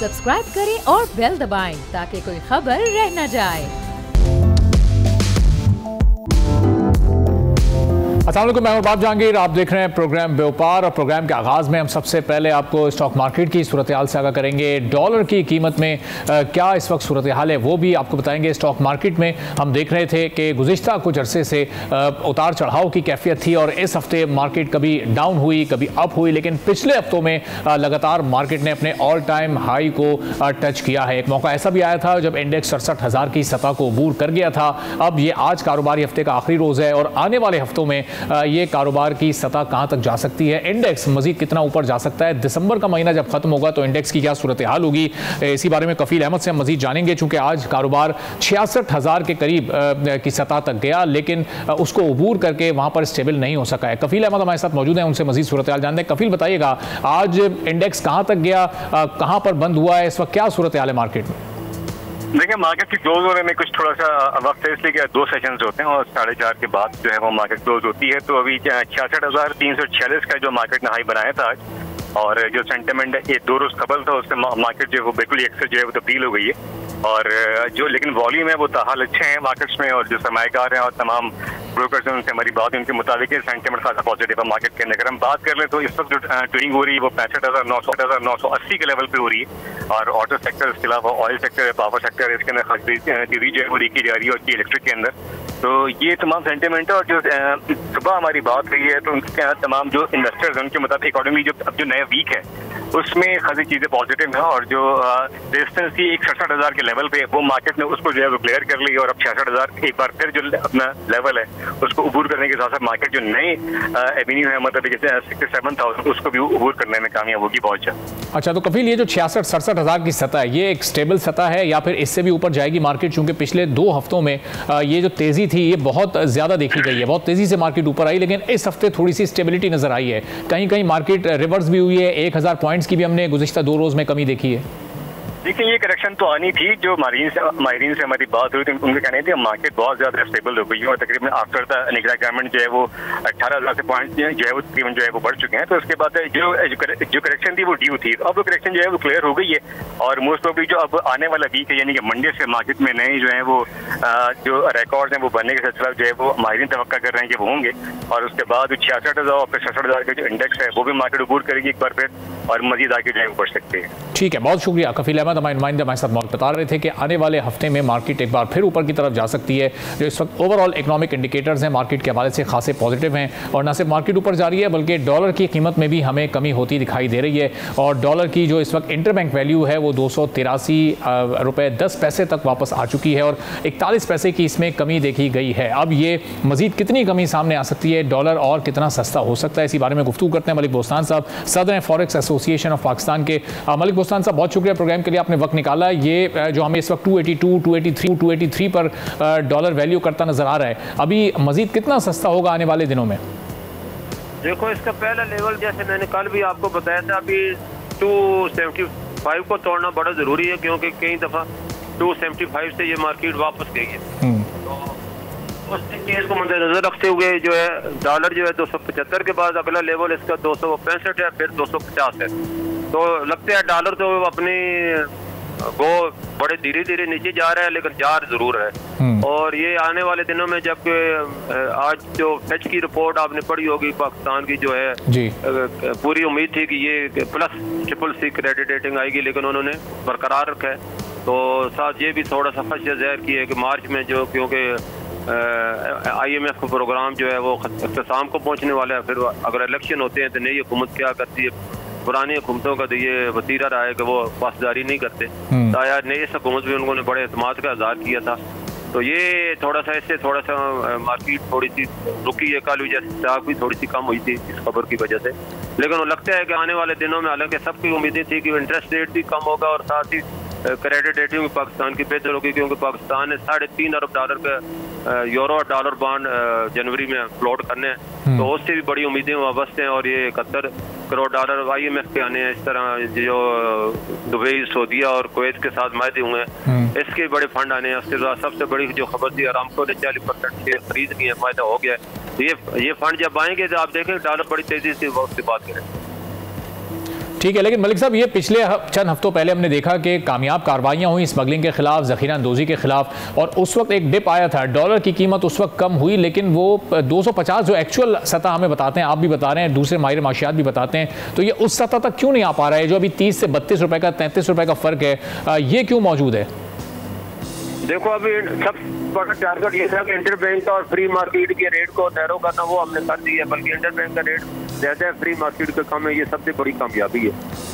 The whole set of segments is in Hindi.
सब्सक्राइब करें और बेल दबाएं ताकि कोई खबर रह न जाए। अस्सलाम वालेकुम, मैं बाब जहांगीर, आप देख रहे हैं प्रोग्राम व्यापार। और प्रोग्राम के आगाज़ में हम सबसे पहले आपको स्टॉक मार्केट की सूरत हाल से आगाह करेंगे। डॉलर की कीमत में क्या इस वक्त सूरत हाल है वो भी आपको बताएंगे। स्टॉक मार्केट में हम देख रहे थे कि गुज़िश्ता कुछ अरसे से उतार चढ़ाव की कैफियत थी और इस हफ्ते मार्केट कभी डाउन हुई कभी अप हुई, लेकिन पिछले हफ्तों में लगातार मार्केट ने अपने ऑल टाइम हाई को टच किया है। एक मौका ऐसा भी आया था जब इंडेक्स 67,000 की सतह को अबूर कर गया था। अब ये आज कारोबारी हफ्ते का आखिरी रोज़ है और आने वाले हफ्तों में ये कारोबार की सतह कहां तक जा सकती है, इंडेक्स मजीद कितना ऊपर जा सकता है, दिसंबर का महीना जब खत्म होगा तो इंडेक्स की क्या सूरत हाल होगी, इसी बारे में कफील अहमद से हम मजीद जानेंगे। चूंकि आज कारोबार 66,000 के करीब की सतह तक गया, लेकिन उसको अबूर करके वहां पर स्टेबल नहीं हो सका है। कफील अहमद हमारे साथ मौजूद हैं, उनसे मजीद सूरत हाल जानते हैं। कफील, बताइएगा आज इंडेक्स कहां तक गया, कहां पर बंद हुआ है, इस वक्त क्या सूरत हाल है मार्केट में? देखिए, मार्केट की क्लोज होने में कुछ थोड़ा सा वक्त है, इसलिए कि 2 सेशंस होते हैं और 4:30 के बाद जो है वो मार्केट क्लोज होती है। तो अभी 66,346 का जो मार्केट ने हाई बनाया था आज, और जो सेंटिमेंट है ये 2 रोज कबल था, उससे मार्केट जो है वो बिल्कुल एक से जो है वो तब्दील हो गई है। और जो लेकिन वॉल्यूम है वो ताहाल अच्छे हैं मार्केट्स में, और जो सरमाएकार हैं और तमाम ब्रोकर्स हैं उनसे हमारी बात, उनके मुताबिक सेंटिमेंट खासा पॉजिटिव है मार्केट के अंदर। अगर हम बात कर लें तो इस वक्त जो ट्रेडिंग हो रही है वो 65,980 के लेवल पे हो रही है। और ऑटो सेक्टर, इसके अलावा ऑयल सेक्टर, पावर सेक्टर, इसके अंदर खास तेजी जो है वो देखी जा रही है, और इलेक्ट्रिक के अंदर। तो ये तमाम सेंटिमेंट है। और जो सुबह हमारी बात रही है तो उनके तमाम जो इन्वेस्टर्स हैं उनके मुताबिक अकॉर्डिंगली जो अब जो नया वीक है उसमें खासी चीजें पॉजिटिव हैं। और जो रेजिस्टेंस थी 67,000 के लेवल पे, वो मार्केट ने उसको जो है वो क्लियर कर ली, और अब 66,000 एक बार फिर जो अपना लेवल है उसको अबूर करने के साथ साथ मार्केट जो नए एवेन्यू है, मतलब 67,000, उसको भी अबूर करने में कामयाब होगी बहुत जल्द। अच्छा, तो कफील, ये जो 66-67,000 की सतह है ये एक स्टेबल सतह है या फिर इससे भी ऊपर जाएगी मार्केट? चूंकि पिछले 2 हफ्तों में ये जो तेजी थी ये बहुत ज्यादा देखी गई है, बहुत तेजी से मार्केट ऊपर आई, लेकिन इस हफ्ते थोड़ी सी स्टेबिलिटी नजर आई है। कहीं कहीं मार्केट रिवर्स भी हुई है, 1000 पॉइंट्स की भी हमने गुज़िश्ता 2 रोज में कमी देखी है। देखिए, ये करेक्शन तो आनी थी। जो माहिरीन से हमारी बात हुई थी, उनके कहने थे मार्केट बहुत ज्यादा स्टेबल हो गई है, और तकरीबन आफ्टर द निगरानी गवर्नमेंट जो है वो 18,000 से पॉइंट जो है वो तकरीबन जो है वो बढ़ चुके हैं। तो उसके बाद जो करेक्शन थी वो ड्यू थी, अब वो करेक्शन जो है वो क्लियर हो गई है। और मोस्ट प्रोबेबली जो अब आने वाला वीक है, यानी कि मंडे से मार्केट में नए जो है वो जो रिकॉर्ड हैं वो बनने के सिलसिला जो है वो माहिरीन तवक्का कर रहे हैं कि वो होंगे। और उसके बाद 66,000 और 66,000 का जो इंडेक्स है वो भी मार्केट अबूर करेगी एक बार फिर, और मजीद आगे जो है वो बढ़ सकते हैं। ठीक है, बहुत शुक्रिया कफील अहमद, हमारे नुमाइंदे हमारे साथ बता रहे थे कि आने वाले हफ्ते में मार्केट एक बार फिर ऊपर की तरफ जा सकती है। जो इस वक्त ओवरऑल इकोनॉमिक इंडिकेटर्स हैं मार्केट के हवाले से खासे पॉजिटिव हैं, और न सिर्फ मार्केट ऊपर जा रही है बल्कि डॉलर की कीमत में भी हमें कमी होती दिखाई दे रही है। और डॉलर की जो इस वक्त इंटरबैंक वैल्यू है वो 283 रुपये 10 पैसे तक वापस आ चुकी है, और 41 पैसे की इसमें कमी देखी गई है। अब ये मजीद कितनी कमी सामने आ सकती है, डॉलर और कितना सस्ता हो सकता है, इसी बारे में गुफ्तगू करते हैं मलिक बोस्तान साहब, सदर फॉरेक्स एसोसिएशन ऑफ पाकिस्तान के। मलिक बोस्तान साहब, बहुत शुक्रिया प्रोग्राम के लिए, आपने वक्त निकाला। ये जो हमें इस वक्त 282, 283 पर डॉलर वैल्यू करता नजर आ रहा है, अभी मजीद कितना सस्ता होगा आने वाले दिनों में? देखो, इसका पहला लेवल जैसे मैंने कल भी आपको बताया था, अभी 275 को तोड़ना बड़ा जरूरी है, क्योंकि कई दफा 275 से ये मार्केट वापस गई है। तो उस केस को मद्देनजर रखते हुए जो है डॉलर जो है 275 के बाद अगला लेवल इसका 265 है, फिर 250 है। तो लगता है डॉलर तो अपनी वो बड़े धीरे धीरे नीचे जा रहा है, लेकिन जा जरूर है। और ये आने वाले दिनों में, जब आज जो फेच की रिपोर्ट आपने पढ़ी होगी पाकिस्तान की जो है जी, पूरी उम्मीद थी कि ये प्लस CCC क्रेडिट रेटिंग आएगी, लेकिन उन्होंने बरकरार रखा है। तो साथ ये भी थोड़ा सा खदशा ज़ाहिर की है कि मार्च में जो, क्योंकि IMF का प्रोग्राम जो है वो इख्तिताम को पहुँचने वाला है, फिर अगर इलेक्शन होते हैं तो नई हुकूमत क्या करती है, पुरानी हुकूमतों का तो ये वतीरा रहा है कि वो पासदारी नहीं करते। तो यार नई हुकूमत भी उन्होंने बड़े एतमाद का इज़हार किया था। तो ये थोड़ा सा इससे थोड़ा सा मार्केट थोड़ी सी रुकी है, कल जैसे स्टॉक भी थोड़ी सी कम हुई थी इस खबर की वजह से। लेकिन वो लगता है कि आने वाले दिनों में, हालांकि सबकी उम्मीदें थी कि इंटरेस्ट रेट भी कम होगा और साथ ही क्रेडिट रेटिंग पाकिस्तान की बेहतर होगी, क्योंकि पाकिस्तान ने $3.5 अरब डॉलर का यूरो और डॉलर बॉन्ड जनवरी में फ्लोट करने हैं। तो उससे भी बड़ी उम्मीदें वाबस्ते हैं, और ये 71 करोड़ डॉलर IMF के आने हैं। इस तरह जो दुबई, सऊदीया और कुवैत के साथ मायदे हुए हैं, इसके बड़े फंड आने हैं। उसके बाद सबसे बड़ी जो खबर थी, अरामको ने 40% शेयर खरीद लिए, फायदा हो गया है। ये फंड जब आएंगे तो आप देखें डॉलर बड़ी तेजी से उससे बात करें। ठीक है, लेकिन मलिक साहब ये पिछले चंद हफ्तों पहले हमने देखा कि कामयाब कार्रवाइयाँ हुई स्मगलिंग के खिलाफ, ज़ख़ीरा अंदोज़ी के खिलाफ, और उस वक्त एक डिप आया था, डॉलर की कीमत उस वक्त कम हुई, लेकिन वो 250 जो एक्चुअल सतह हमें बताते हैं, आप भी बता रहे हैं, दूसरे माहिर माशियात भी बताते हैं, तो ये उस सतह तक क्यों नहीं आ पा रहा है? जो अभी 30 से 32 रुपए का 33 रुपए का फ़र्क है, ये क्यों मौजूद है? देखो अभी सब बड़ा टारगेट ये था कि इंटरबैंक और फ्री मार्केट के रेट को नैरो करना, वो हमने कर दिया, बल्कि इंटरबैंक का रेट ज़्यादा है, फ्री मार्केट का कम है, ये सबसे बड़ी कामयाबी है।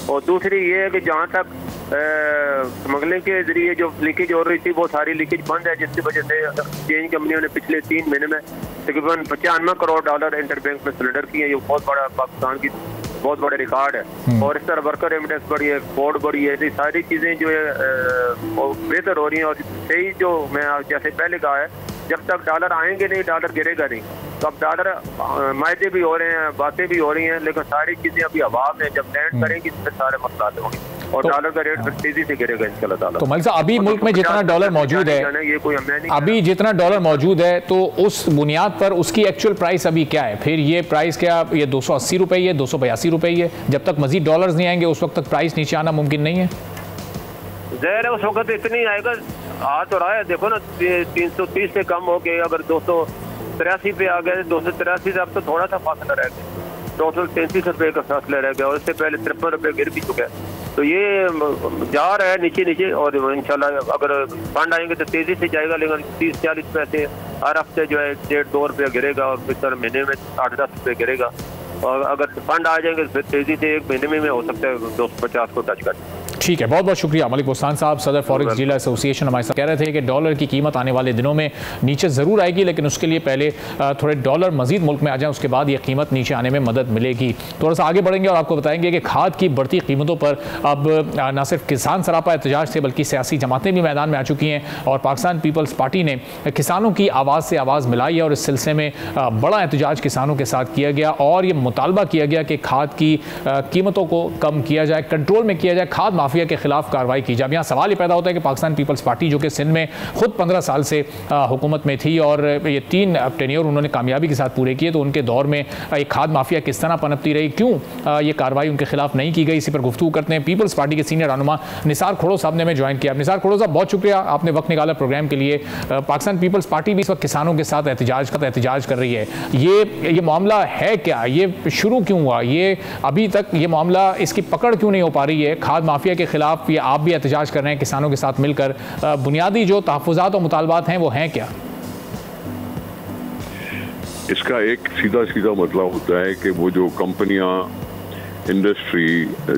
और दूसरी ये है कि जहाँ तक स्मगलिंग के जरिए जो लीकेज हो रही थी वो सारी लीकेज बंद है, जिसकी वजह से एक्सचेंज कंपनियों ने पिछले 3 महीने में तकरीबन 95 करोड़ डॉलर इंटरबैंक में सरेंडर किए। ये बहुत बड़ा पाकिस्तान की बहुत बड़ा रिकॉर्ड है। और इस तरह वर्कर रेमिटेंस बढ़ी है, एक्सपोर्ट बढ़ी है, ये सारी चीज़ें जो है बेहतर हो रही हैं। और सही जो मैं जैसे पहले कहा है, जब तक डॉलर आएंगे नहीं, डॉलर गिरेगा नहीं। तो अब डॉलर मायदे भी हो रहे हैं, बातें भी हो रही हैं, लेकिन सारी चीज़ें अभी हवा में जब लैंड करेंगी तो फिर सारे मसला होंगे और तो डॉलर का रेट फिर तेजी से गिरेगा इंशाल्लाह ताला। तो मलिक साहब, अभी मुल्क में जितना डॉलर मौजूद है, ये कोई नहीं, अभी जितना डॉलर मौजूद है, तो उस बुनियाद पर उसकी एक्चुअल प्राइस अभी क्या है? फिर ये प्राइस क्या, ये 280 रुपये है, 282 रुपये है? जब तक मजीद डॉलर्स नहीं आएंगे उस वक्त तक प्राइस नीचे आना मुमकिन नहीं है? ज़ाहिर है उस वक्त इतनी आएगा। आ तो रहा है, देखो ना 330 से कम हो गए, अगर 283 पे आ गए, 283 से अब तो थोड़ा सा फासला रह गया, 233 रुपये का फासला रह गया, और इससे पहले 53 रुपये गिर भी चुका है। तो ये जा रहा है नीचे नीचे, और इंशाल्लाह अगर फंड आएंगे तो तेज़ी से जाएगा, लेकिन 30-40 पैसे हर हफ्ते जो है 1.5-2 रुपये गिरेगा, और फिर महीने में 8-10 रुपये गिरेगा। और अगर फंड आ जाएंगे तो फिर तेज़ी से 1 महीने में हो सकता है 250 को टच कर। ठीक है, बहुत बहुत शुक्रिया मलिक बुस्तान साहब, सदर फॉरेक्स डीलर एसोसिएशन। हमारे साथ कह रहे थे कि डॉलर की कीमत आने वाले दिनों में नीचे ज़रूर आएगी, लेकिन उसके लिए पहले थोड़े डॉलर मजीद मुल्क में आ जाएं, उसके बाद ये कीमत नीचे आने में मदद मिलेगी। थोड़ा सा आगे बढ़ेंगे और आपको बताएंगे कि खाद की बढ़ती कीमतों पर अब न सिर्फ किसान सरापा एहतजाज थे, बल्कि सियासी जमातें भी मैदान में आ चुकी हैं, और पाकिस्तान पीपल्स पार्टी ने किसानों की आवाज़ से आवाज़ मिलाई है, और इस सिलसिले में बड़ा एहतजाज किसानों के साथ किया गया, और ये मुतालबा किया गया कि खाद की कीमतों को कम किया जाए, कंट्रोल में किया जाए, खाद माफिया के खिलाफ कार्रवाई की जाए। यहाँ सवाल ये पैदा होता है कि पाकिस्तान पीपल्स पार्टी जो कि सिंध में खुद 15 साल से हुकूमत में थी, और ये 3 टेन्योर उन्होंने कामयाबी के साथ पूरे किए, तो उनके दौर में एक खाद माफिया किस तरह पनपती रही, क्यों ये कार्रवाई उनके खिलाफ नहीं की गई, इसी पर गुफ्तगू करते हैं। पीपल्स पार्टी के सीनियर रहनुमा निसार खोड़ो साहब ने हमें ज्वाइन किया। निसार खोड़ो साहब, बहुत शुक्रिया, आपने वक्त निकाला प्रोग्राम के लिए। पाकिस्तान पीपल्स पार्टी भी इस वक्त किसानों के साथ एहतजाज कर रही है। ये मामला है क्या, ये शुरू क्यों हुआ, ये अभी तक ये मामला इसकी पकड़ क्यों नहीं हो पा रही है? खाद माफिया के खिलाफ ये आप भी एहतजाज कर रहे हैं किसानों के साथ मिलकर, बुनियादी जो तहफ़्फ़ुज़ात और मुतालबात हैं वो हैं क्या? इसका एक सीधा सीधा मतलब होता है कि वो जो कंपनियां, इंडस्ट्री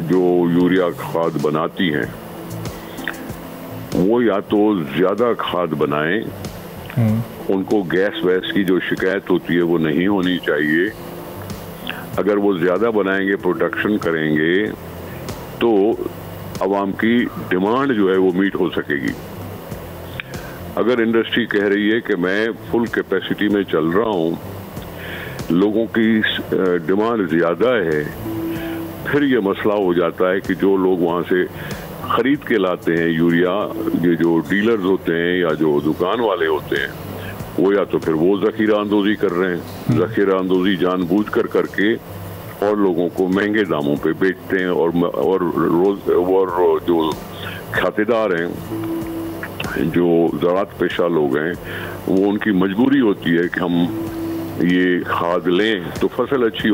जो यूरिया खाद बनाती हैं, वो या तो ज़्यादा खाद बनाएं, उनको गैस वैस की जो शिकायत होती है वो नहीं होनी चाहिए। अगर वो ज़्यादा बनाएंगे, प्रोडक्शन करेंगे, तो आवाम की डिमांड जो है वो मीट हो सकेगी। अगर इंडस्ट्री कह रही है कि मैं फुल कैपेसिटी में चल रहा हूँ, लोगों की डिमांड ज़्यादा है, फिर ये मसला हो जाता है कि जो लोग वहाँ से ख़रीद के लाते हैं यूरिया, ये जो डीलर्स होते हैं या जो दुकान वाले होते हैं, वो या तो फिर वो ज़ख़ीरा अंदोज़ी कर रहे हैं, ज़ख़ीरा अंदोज़ी जानबूझ कर करके और लोगों को महंगे दामों पे बेचते हैं, और जो खातेदार हैं, जो ज़राअत पेशा लोग हैं, वो उनकी मजबूरी होती है कि हम ये खाद लें तो फसल अच्छी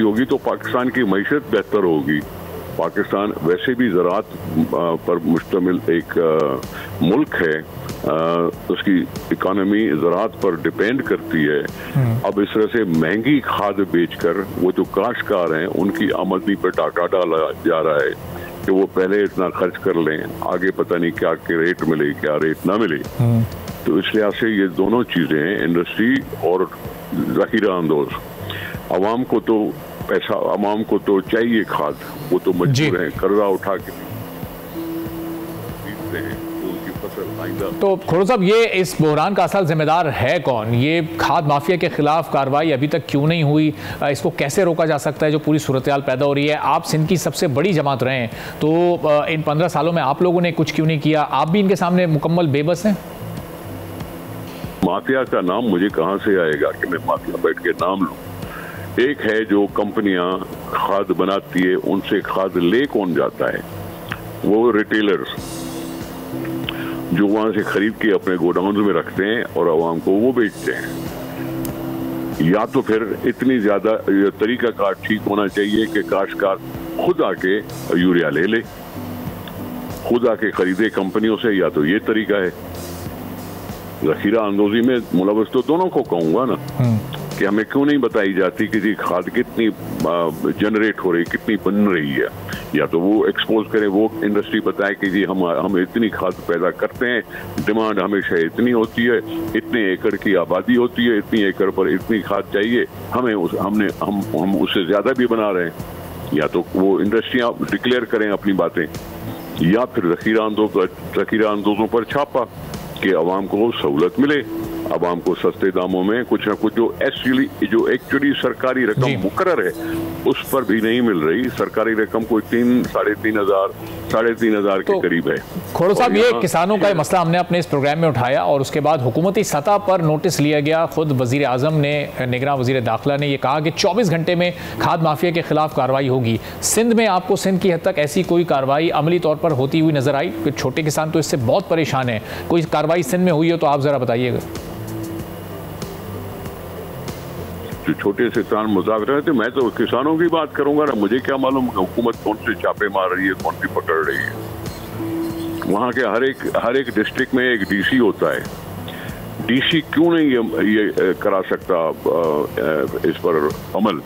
होगी तो पाकिस्तान की मईशत बेहतर होगी। पाकिस्तान वैसे भी ज़राअत पर मुश्तमिल एक मुल्क है, उसकी इकानमी ज़राअत पर डिपेंड करती है। अब इस तरह से महंगी खाद बेचकर वो जो काश्तकार हैं उनकी आमदनी पर डाका डाला जा रहा है कि वो पहले इतना खर्च कर लें, आगे पता नहीं क्या के रेट मिले क्या रेट ना मिले। तो इस लिहाज से ये दोनों चीज़ें हैं, इंडस्ट्री और ज़ख़ीरा अंदोज़। आवाम को तो पैसा, आवाम को तो चाहिए खाद, वो तो मजबूर हैं, कर्जा उठा के बेचते हैं तो उनकी फसल आइंदा। तो खोड़ो साहब, ये इस बहरान का असल जिम्मेदार है कौन? ये खाद माफिया के खिलाफ कार्रवाई अभी तक क्यों नहीं हुई? इसको कैसे रोका जा सकता है जो पूरी सूरत हाल पैदा हो रही है? आप सिंध की सबसे बड़ी जमात रहे हैं, तो इन 15 सालों में आप लोगों ने कुछ क्यों नहीं किया? आप भी इनके सामने मुकम्मल बेबस हैं। माफिया का नाम मुझे कहाँ से आएगा कि मैं माफिया बैठ के नाम लूँ? एक है जो कंपनियां खाद बनाती है उनसे खाद ले कौन जाता है? वो रिटेलर्स जो वहां से खरीद के अपने गोडाउन में रखते हैं और आवाम को वो बेचते हैं। या तो फिर इतनी ज्यादा तरीकाकार ठीक होना चाहिए कि काश्तकार खुद आके यूरिया ले ले, खुद आके खरीदे कंपनियों से, या तो ये तरीका है। जखीरा अंदोजी में मुलवस तो दोनों को कहूंगा ना कि हमें क्यों नहीं बताई जाती कि जी खाद कितनी जनरेट हो रही, कितनी बन रही है। या तो वो एक्सपोज करें, वो इंडस्ट्री बताए कि जी हम इतनी खाद पैदा करते हैं, डिमांड हमेशा इतनी होती है, इतने एकड़ की आबादी होती है, इतनी एकड़ पर इतनी खाद चाहिए, हम उससे ज्यादा भी बना रहे हैं। या तो वो इंडस्ट्रियां डिक्लेयर करें अपनी बातें, या फिर जखीरा अंदोजों पर छापा कि आवाम को सहूलत मिले, आवाम को सस्ते दामों में कुछ न कुछ जो एक्चुअली सरकारी रकम मुकर्रर है उस पर भी नहीं मिल रही। सरकारी रकम कोई 3,500 के करीब है। खोड़ो साहब, ये किसानों का मसला हमने अपने इस प्रोग्राम में उठाया और उसके बाद हुकूमती सतह पर नोटिस लिया गया। खुद वजीर आजम ने, निगरान वजीर दाखिला ने ये कहा कि 24 घंटे में खाद माफिया के खिलाफ कार्रवाई होगी। सिंध में आपको सिंध की हद तक ऐसी कोई कार्रवाई अमली तौर पर होती हुई नजर आई? छोटे किसान तो इससे बहुत परेशान है। कोई कार्रवाई सिंध में हुई हो तो आप जरा बताइएगा। जो छोटे से किसान मुजाकर रहे थे, मैं तो किसानों की बात करूंगा ना, मुझे क्या मालूम हुकूमत कौन से छापे मार रही है, कौन सी पकड़ रही है। वहां के हर एक डिस्ट्रिक्ट में एक डीसी होता है। डीसी क्यों नहीं ये करा सकता इस पर अमल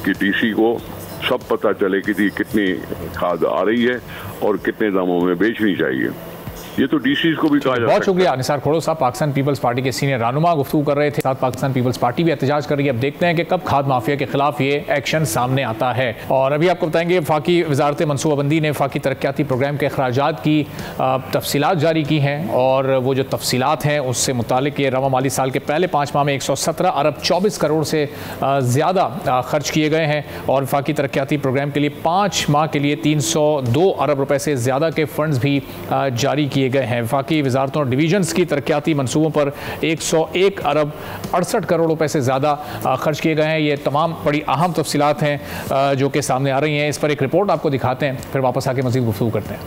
कि डीसी को सब पता चले कि कितनी खाद आ रही है और कितने दामों में बेचनी चाहिए। ये तो डीसी को भी कहा जाता है। बहुत शुक्रिया निसार खोड़ो साहब, पाकिस्तान पीपल्स पार्टी के सीनियर रहनुमा गुफ्तगू कर रहे थे। साथ पाकिस्तान पीपल्स पार्टी भी एहतजाज कर रही है। अब देखते हैं कि कब खाद माफिया के खिलाफ ये एक्शन सामने आता है। और अभी आपको बताएंगे वफाकी वजारत मनसूबाबंदी ने वफाकी तरक्याती प्रोग्राम के अखराजात की तफसीलात जारी की हैं और वो जो तफसीलात हैं उससे मुतालिक ये रवा माली साल के पहले 5 माह में 117 अरब 24 करोड़ से ज़्यादा खर्च किए गए हैं और वफाकी तरक्याती प्रोग्राम के लिए 5 माह के लिए 302 अरब रुपए से ज़्यादा के फंड्स भी जारी किए गए हैं। वफाकी वजारतों और डिवीजन्स की तरक्याती मनसूबों पर 101 अरब 68 करोड़ रुपए से ज़्यादा खर्च किए गए हैं। ये तमाम बड़ी अहम तफसीलात हैं जो कि सामने आ रही हैं। इस पर एक रिपोर्ट आपको दिखाते हैं, फिर वापस आके मज़ीद गुफ्तगू करते हैं।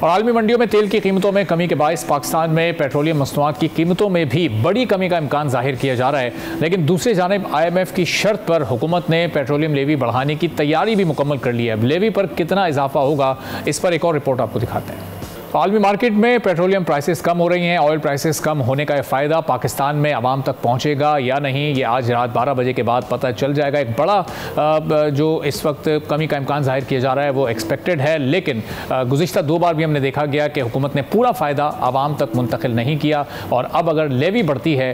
और आलमी मंडियों में तेल की कीमतों में कमी के बायस पाकिस्तान में पेट्रोलियम मसनूआत की कीमतों में भी बड़ी कमी का इम्कान जाहिर किया जा रहा है। लेकिन दूसरी जानिब IMF की शर्त पर हुकूमत ने पेट्रोलियम लेवी बढ़ाने की तैयारी भी मुकम्मल कर ली है। अब लेवी पर कितना इजाफा होगा, इस पर एक और रिपोर्ट आपको दिखाते हैं। आलमी मार्केट में पेट्रोलियम प्राइसेस कम हो रही हैं। ऑयल प्राइसेस कम होने का फ़ायदा पाकिस्तान में आवाम तक पहुंचेगा या नहीं, ये आज रात 12 बजे के बाद पता चल जाएगा। एक बड़ा जो इस वक्त कमी का इम्कान जाहिर किया जा रहा है वो एक्सपेक्टेड है, लेकिन गुज़िश्ता 2 बार भी हमने देखा गया कि हुकूमत ने पूरा फ़ायदा आवाम तक मुंतकिल नहीं किया और अब अगर लेवी बढ़ती है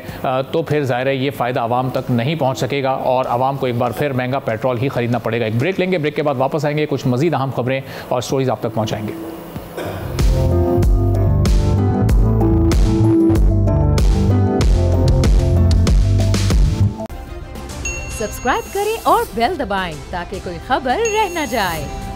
तो फिर ज़ाहिर है ये फ़ायदा आवाम तक नहीं पहुँच सकेगा और आवाम को एक बार फिर महंगा पेट्रोल ही ख़रीदना पड़ेगा। एक ब्रेक लेंगे, ब्रेक के बाद वापस आएंगे, कुछ मज़ीद अहम खबरें और स्टोरीज आप तक पहुँचाएंगे। सब्सक्राइब करें और बेल दबाएं ताकि कोई खबर रह न जाए।